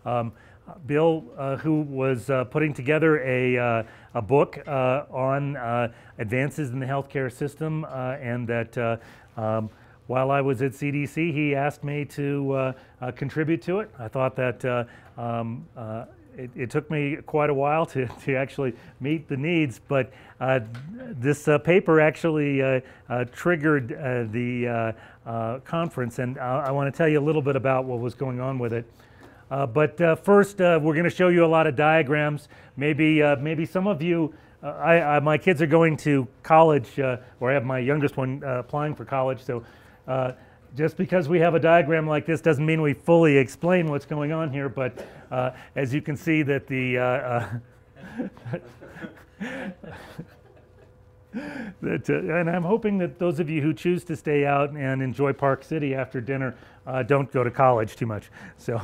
Um, Bill, who was putting together a book on advances in the healthcare system, and that while I was at CDC, he asked me to contribute to it. I thought that it took me quite a while to actually meet the needs, but this paper actually triggered the conference, and I want to tell you a little bit about what was going on with it. But first, we're going to show you a lot of diagrams. Maybe some of you, my kids are going to college, or I have my youngest one applying for college. So just because we have a diagram like this doesn't mean we fully explain what's going on here. But as you can see, that the and I'm hoping that those of you who choose to stay out and enjoy Park City after dinner don't go to college too much. So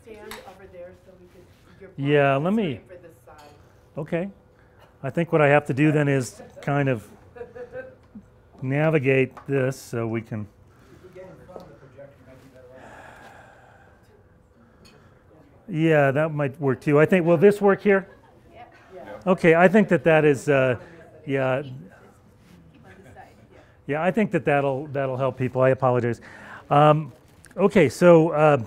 Stand over there so we could. Yeah, let me. For this side. Okay, I think what I have to do then is kind of navigate this so we can. Yeah, that might work too. I think, will this work here? Yeah. Okay, I think that is, yeah. Yeah, I think that'll help people. I apologize. Okay, so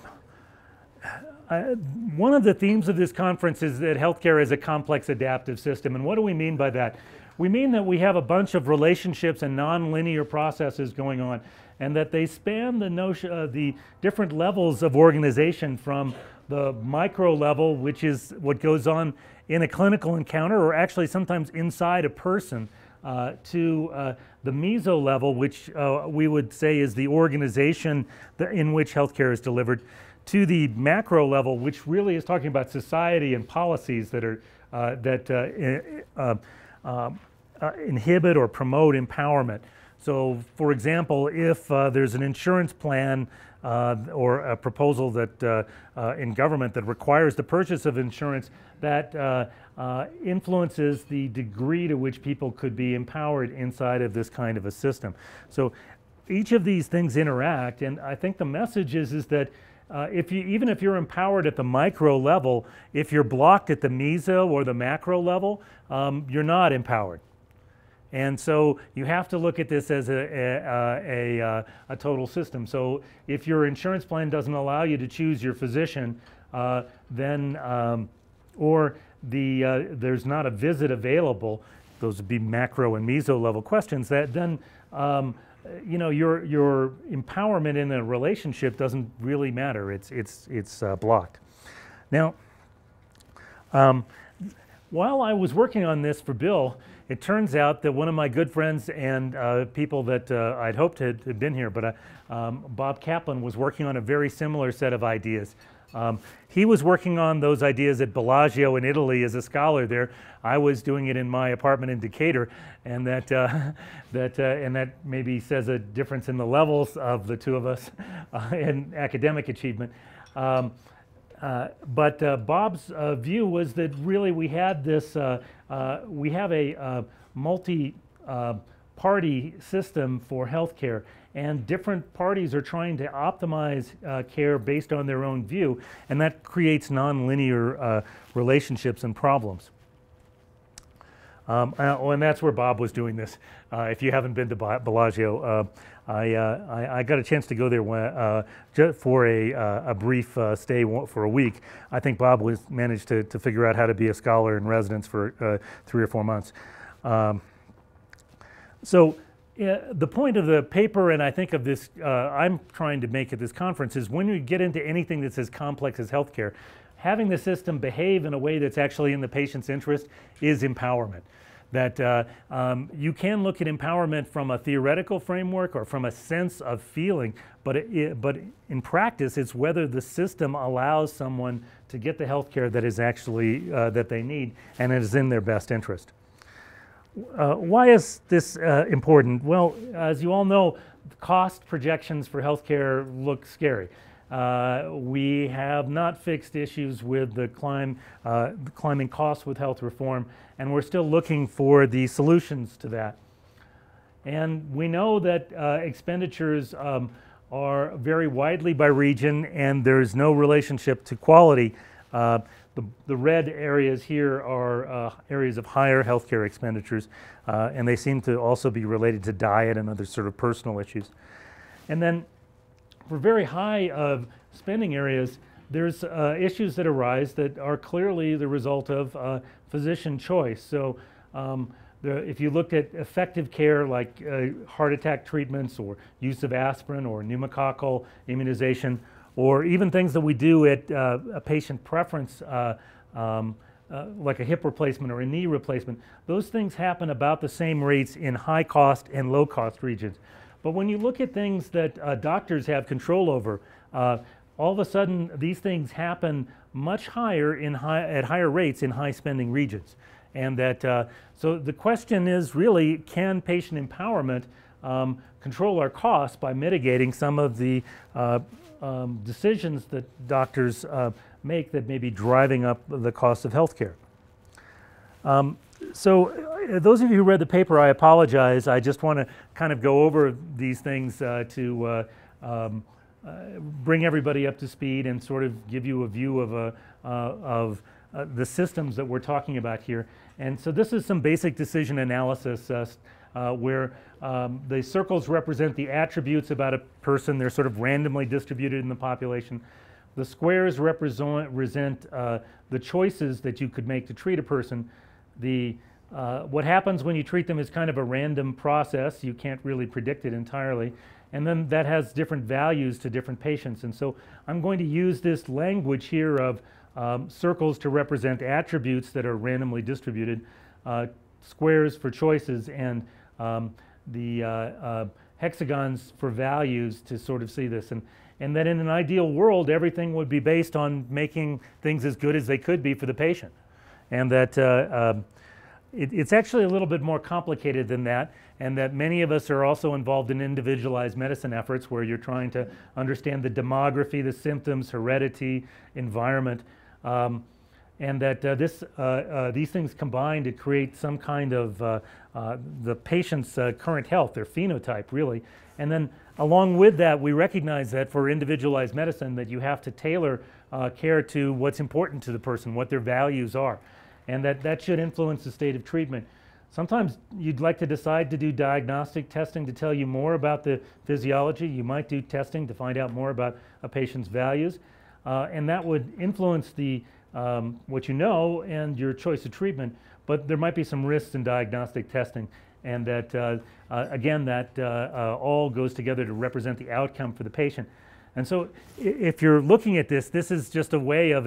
one of the themes of this conference is that healthcare is a complex adaptive system. And what do we mean by that? We mean that we have a bunch of relationships and nonlinear processes going on, and that they span the notion, the different levels of organization, from the micro level, which is what goes on in a clinical encounter, or actually sometimes inside a person, to the meso level, which we would say is the organization in which healthcare is delivered, to the macro level, which really is talking about society and policies that are inhibit or promote empowerment. So, for example, if there's an insurance plan or a proposal that in government that requires the purchase of insurance, that influences the degree to which people could be empowered inside of this kind of a system. So each of these things interact, and I think the message is that even if you're empowered at the micro level, if you're blocked at the meso or the macro level, you're not empowered. And so you have to look at this as a total system. So if your insurance plan doesn't allow you to choose your physician, then or there's not a visit available, those would be macro and meso level questions, that then you know, your empowerment in a relationship doesn't really matter. It's blocked. Now, while I was working on this for Bill, it turns out that one of my good friends and people that I'd hoped had been here, but Bob Kaplan, was working on a very similar set of ideas. He was working on those ideas at Bellagio in Italy as a scholar there. I was doing it in my apartment in Decatur, and that maybe says a difference in the levels of the two of us in academic achievement. But Bob's view was that really we had this, we have a multi-party system for healthcare, and different parties are trying to optimize care based on their own view, and that creates nonlinear relationships and problems. And that's where Bob was doing this. If you haven't been to Bellagio, I got a chance to go there just for a brief stay for a week. I think Bob managed to figure out how to be a scholar in residence for 3 or 4 months. So the point of the paper, and I think of this, I'm trying to make at this conference, is when you get into anything that's as complex as healthcare, having the system behave in a way that's actually in the patient's interest is empowerment. That you can look at empowerment from a theoretical framework or from a sense of feeling, but in practice, it's whether the system allows someone to get the health care that is actually that they need and it is in their best interest. Why is this important? Well, as you all know, cost projections for healthcare look scary. We have not fixed issues with the climbing costs with health reform, and we're still looking for the solutions to that. And we know that expenditures are vary widely by region, and there's no relationship to quality. The red areas here are areas of higher healthcare expenditures, and they seem to also be related to diet and other sort of personal issues. And then for very high spending areas, there's issues that arise that are clearly the result of physician choice. So if you looked at effective care like heart attack treatments or use of aspirin or pneumococcal immunization, or even things that we do at a patient preference like a hip replacement or a knee replacement, those things happen about the same rates in high cost and low cost regions. But when you look at things that doctors have control over, all of a sudden these things happen much higher at higher rates in high spending regions. And that, so the question is really, can patient empowerment control our costs by mitigating some of the decisions that doctors make that may be driving up the cost of healthcare? So those of you who read the paper, I apologize. I just want to kind of go over these things to bring everybody up to speed and sort of give you a view of the systems that we're talking about here. And so this is some basic decision analysis where the circles represent the attributes about a person. They're sort of randomly distributed in the population. The squares represent the choices that you could make to treat a person. What happens when you treat them is kind of a random process. You can't really predict it entirely. And then that has different values to different patients. And so I'm going to use this language here of circles to represent attributes that are randomly distributed, squares for choices, and the hexagons for values to sort of see this. And that in an ideal world, everything would be based on making things as good as they could be for the patient. And that it's actually a little bit more complicated than that, and that many of us are also involved in individualized medicine efforts where you're trying to understand the demography, the symptoms, heredity, environment, and that these things combine to create some kind of the patient's current health, their phenotype really. And then along with that, we recognize that for individualized medicine that you have to tailor care to what's important to the person, what their values are, and that should influence the state of treatment. Sometimes you'd like to decide to do diagnostic testing to tell you more about the physiology. You might do testing to find out more about a patient's values, and that would influence the what you know and your choice of treatment. But there might be some risks in diagnostic testing, and that again, that all goes together to represent the outcome for the patient. And so, if you're looking at this, this is just a way of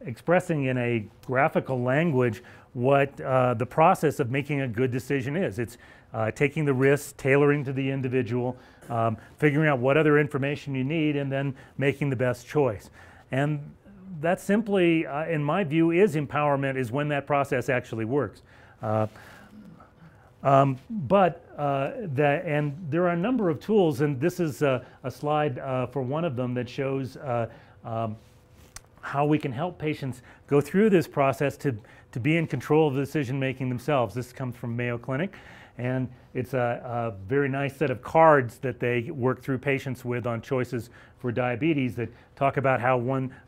expressing in a graphical language what the process of making a good decision is. It's taking the risks, tailoring to the individual, figuring out what other information you need, and then making the best choice. And that simply, in my view, is empowerment, is when that process actually works. And there are a number of tools, and this is a slide for one of them that shows how we can help patients go through this process to be in control of the decision making themselves. This comes from Mayo Clinic, and it's a very nice set of cards that they work through patients with on choices for diabetes that talk about how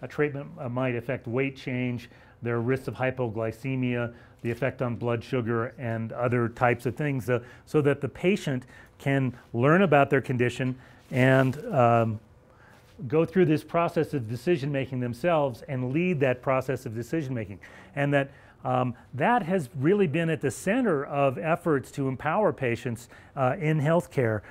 a treatment might affect weight change, their risks of hypoglycemia, the effect on blood sugar, and other types of things, so that the patient can learn about their condition and go through this process of decision making themselves and lead that process of decision making. And that that has really been at the center of efforts to empower patients in healthcare.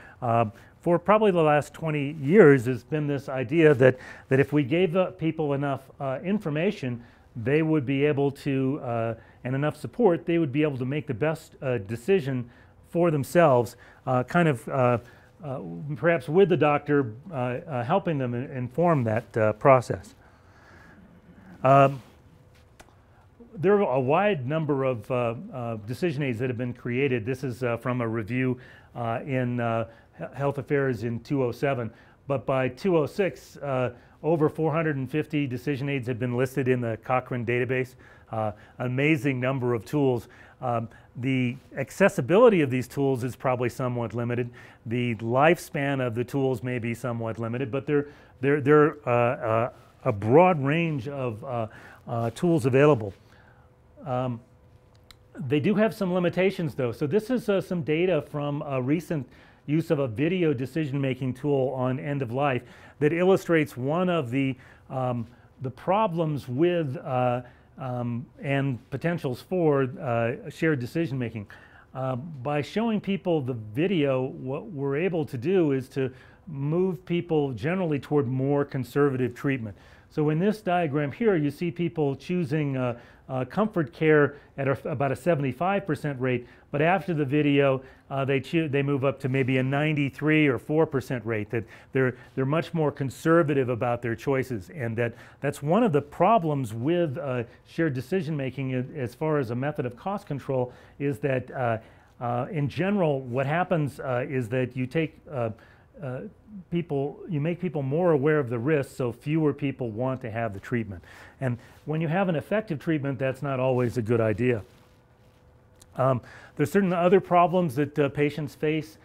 For probably the last 20 years, there's been this idea that if we gave people enough information, they would be able to, and enough support, they would be able to make the best decision for themselves, kind of perhaps with the doctor helping them inform that process. There are a wide number of decision aids that have been created. This is from a review in Health Affairs in 2007, but by 2006, over 450 decision aids have been listed in the Cochrane database. Amazing number of tools. The accessibility of these tools is probably somewhat limited. The lifespan of the tools may be somewhat limited, but they're a broad range of tools available. They do have some limitations though. So this is some data from a recent use of a video decision-making tool on end of life that illustrates one of the problems with and potentials for shared decision-making. By showing people the video, what we're able to do is to move people generally toward more conservative treatment. So in this diagram here, you see people choosing comfort care at about a 75% rate, but after the video, they move up to maybe a 93 or 4% rate. That they're much more conservative about their choices, and that's one of the problems with shared decision making as far as a method of cost control is that in general, what happens is that you take you make people more aware of the risks, so fewer people want to have the treatment. And when you have an effective treatment, that's not always a good idea. There's certain other problems that patients face.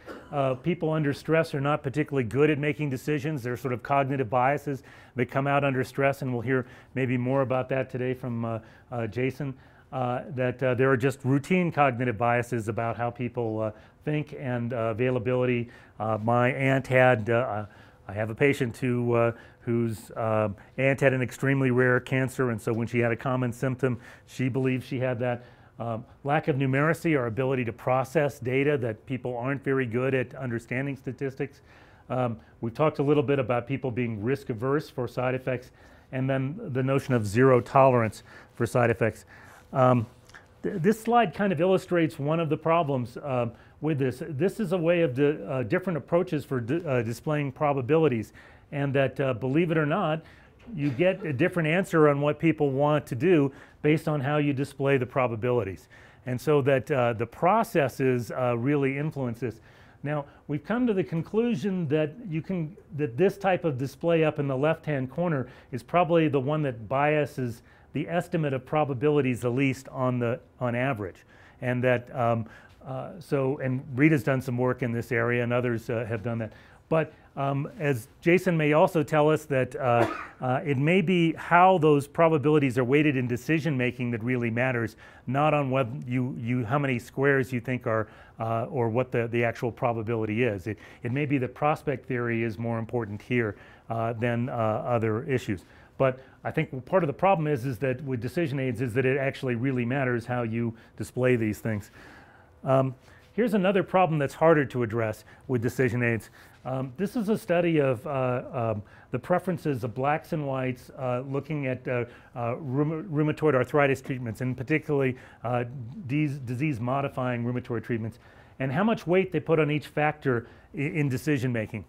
People under stress are not particularly good at making decisions. There are sort of cognitive biases that come out under stress, and we'll hear maybe more about that today from Jason. There are just routine cognitive biases about how people think and availability. My aunt had, I have a patient whose aunt had an extremely rare cancer, and so when she had a common symptom, she believed she had that. Lack of numeracy, our ability to process data, that people aren't very good at understanding statistics. We've talked a little bit about people being risk averse for side effects, and then the notion of zero tolerance for side effects. This slide kind of illustrates one of the problems with this. This is a way of different approaches for displaying probabilities, and that believe it or not, you get a different answer on what people want to do based on how you display the probabilities. And so that the processes really influence this. Now, we've come to the conclusion that that this type of display up in the left-hand corner is probably the one that biases the estimate of probabilities the least on average. And that, and Rita's done some work in this area, and others have done that. But as Jason may also tell us, that it may be how those probabilities are weighted in decision making that really matters, not on whether how many squares you think are or what the actual probability is. It may be that prospect theory is more important here than other issues. But I think part of the problem is that with decision aids is that it actually really matters how you display these things. Here's another problem that's harder to address with decision aids. This is a study of the preferences of blacks and whites looking at rheumatoid arthritis treatments, and particularly disease-modifying rheumatoid treatments, and how much weight they put on each factor in decision making.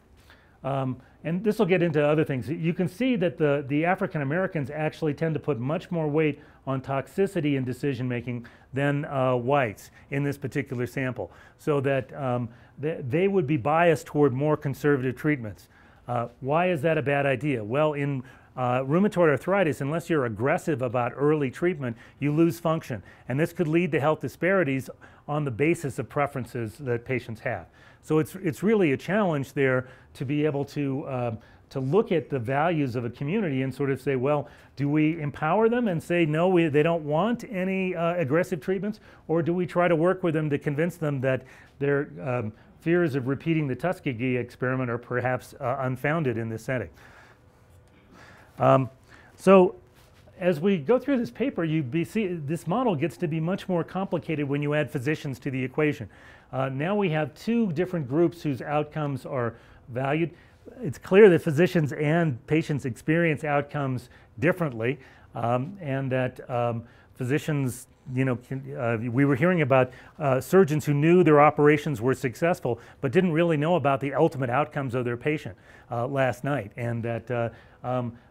And this will get into other things. You can see that the African Americans actually tend to put much more weight on toxicity in decision making than whites in this particular sample, so that they would be biased toward more conservative treatments. Why is that a bad idea? Well, in rheumatoid arthritis, unless you're aggressive about early treatment, you lose function, and this could lead to health disparities on the basis of preferences that patients have. So it's really a challenge there to be able to look at the values of a community and sort of say, well, do we empower them and say, no, they don't want any aggressive treatments, or do we try to work with them to convince them that their fears of repeating the Tuskegee experiment are perhaps unfounded in this setting? So as we go through this paper, see this model gets to be much more complicated when you add physicians to the equation. Now we have two different groups whose outcomes are valued. It's clear that physicians and patients experience outcomes differently, and that physicians, we were hearing about surgeons who knew their operations were successful but didn't really know about the ultimate outcomes of their patient last night, and that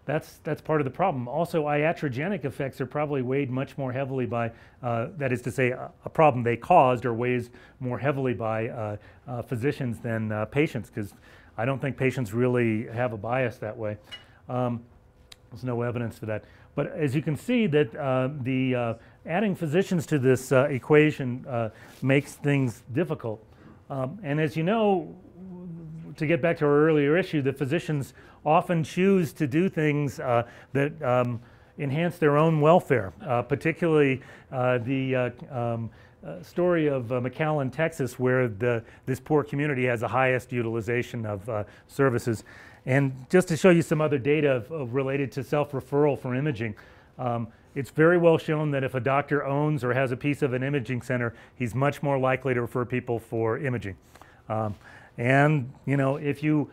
that's part of the problem. Also, iatrogenic effects are probably weighed much more heavily by, that is to say, a problem they caused or weighs more heavily by physicians than patients, because I don't think patients really have a bias that way. There's no evidence for that. But as you can see, that adding physicians to this equation makes things difficult. And as you know, to get back to our earlier issue, the physicians often choose to do things that enhance their own welfare, particularly the story of McAllen, Texas, where this poor community has the highest utilization of services. And just to show you some other data related to self-referral for imaging, it's very well shown that if a doctor owns or has a piece of an imaging center, he's much more likely to refer people for imaging. And you know, if you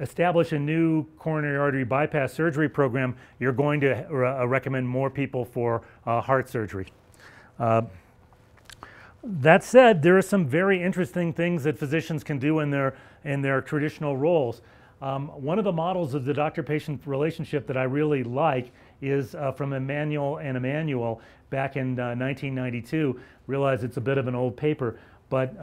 establish a new coronary artery bypass surgery program, you're going to recommend more people for heart surgery. That said, there are some very interesting things that physicians can do in their traditional roles. One of the models of the doctor-patient relationship that I really like is from Emanuel and Emanuel back in 1992. Realize it's a bit of an old paper, but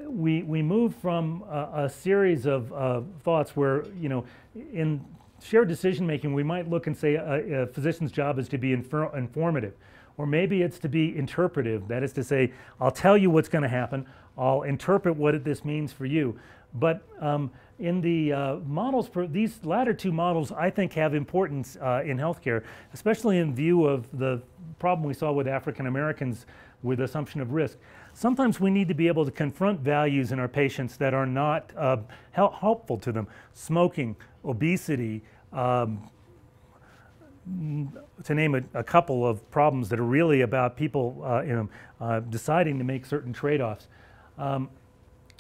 we moved from a series of thoughts where, you know, in shared decision making, we might look and say a physician's job is to be informative, or maybe it's to be interpretive. That is to say, I'll tell you what's going to happen, I'll interpret what this means for you. But in the models, for these latter two models, I think have importance in healthcare, especially in view of the problem we saw with African Americans with assumption of risk. Sometimes we need to be able to confront values in our patients that are not helpful to them. Smoking, obesity, to name a couple of problems that are really about people deciding to make certain trade-offs.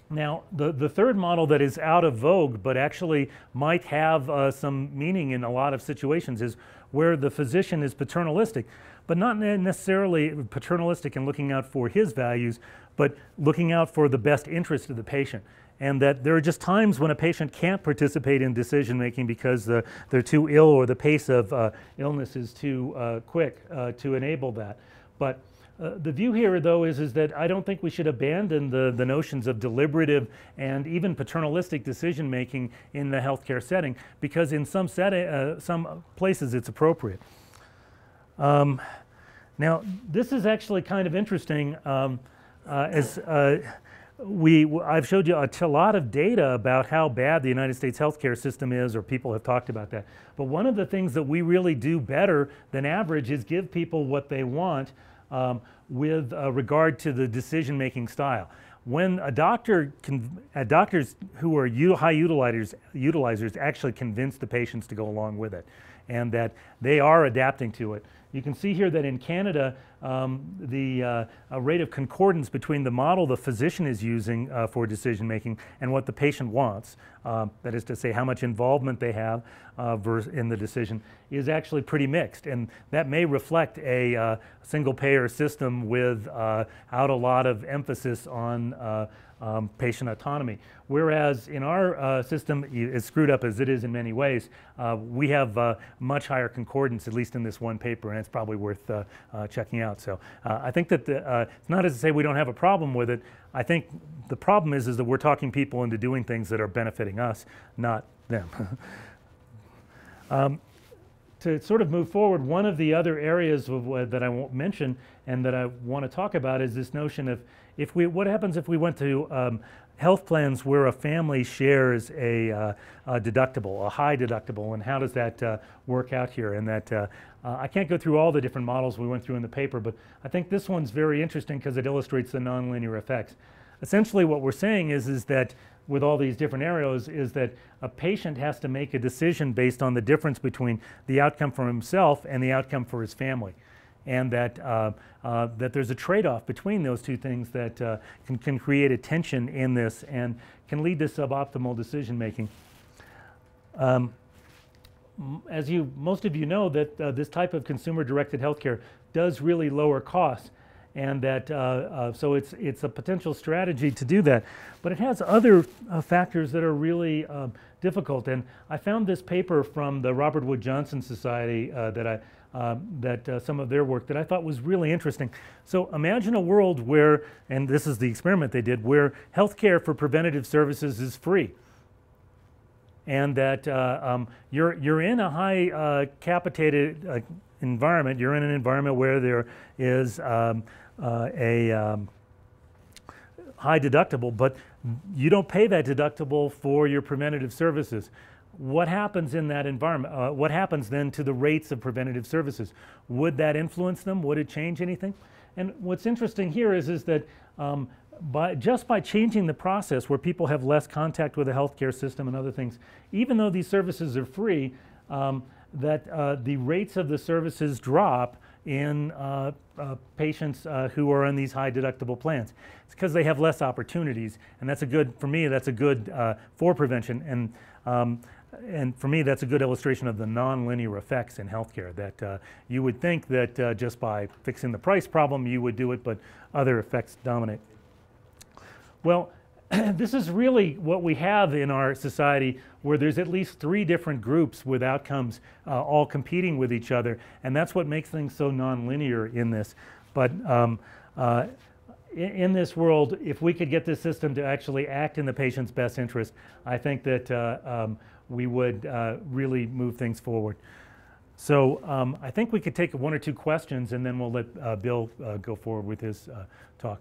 Now, the third model that is out of vogue but actually might have some meaning in a lot of situations is where the physician is paternalistic, but not necessarily paternalistic in looking out for his values, but looking out for the best interest of the patient. And that there are just times when a patient can't participate in decision making because they're too ill or the pace of illness is too quick to enable that. But the view here, though, is that I don't think we should abandon the notions of deliberative and even paternalistic decision making in the healthcare setting, because in some places it's appropriate. Now, this is actually kind of interesting. I've showed you a lot of data about how bad the United States healthcare system is, or people have talked about that. But one of the things that we really do better than average is give people what they want with regard to the decision-making style. When doctors who are high utilizers actually convince the patients to go along with it, and that they are adapting to it. You can see here that in Canada, the rate of concordance between the model the physician is using for decision making and what the patient wants, that is to say how much involvement they have in the decision, is actually pretty mixed. And that may reflect a single payer system without a lot of emphasis on patient autonomy. Whereas in our system, as screwed up as it is in many ways, we have much higher concordance, at least in this one paper, and it's probably worth checking out. So I think that it's not as to say we don't have a problem with it. I think the problem is that we're talking people into doing things that are benefiting us, not them. To sort of move forward, one of the other areas that I won't mention and that I want to talk about is this notion of what happens if we went to health plans where a family shares a deductible, a high deductible, and how does that work out here? And that I can't go through all the different models we went through in the paper, but I think this one's very interesting because it illustrates the nonlinear effects. Essentially what we're saying is that with all these different arrows is that a patient has to make a decision based on the difference between the outcome for himself and the outcome for his family. And that, that there's a trade-off between those two things that can create a tension in this and can lead to suboptimal decision making. As most of you know, that this type of consumer-directed healthcare does really lower costs, and that so it's a potential strategy to do that. But it has other factors that are really difficult. And I found this paper from the Robert Wood Johnson Society that some of their work that I thought was really interesting. So imagine a world where, and this is the experiment they did, where healthcare for preventative services is free. and that you're in a high capitated environment. You're in an environment where there is a high deductible, but you don't pay that deductible for your preventative services. What happens in that environment? What happens then to the rates of preventative services? Would that influence them? Would it change anything? And what's interesting here is that just by changing the process where people have less contact with the healthcare system and other things, even though these services are free, that the rates of the services drop in patients who are on these high deductible plans. It's because they have less opportunities, and that's a good, for me, that's a good for prevention. And for me, that's a good illustration of the nonlinear effects in healthcare, that you would think that just by fixing the price problem, you would do it, but other effects dominate. Well, this is really what we have in our society, where there's at least 3 different groups with outcomes all competing with each other, and that's what makes things so nonlinear in this. But in this world, if we could get this system to actually act in the patient's best interest, I think that we would really move things forward. So I think we could take 1 or 2 questions, and then we'll let Bill go forward with his talk.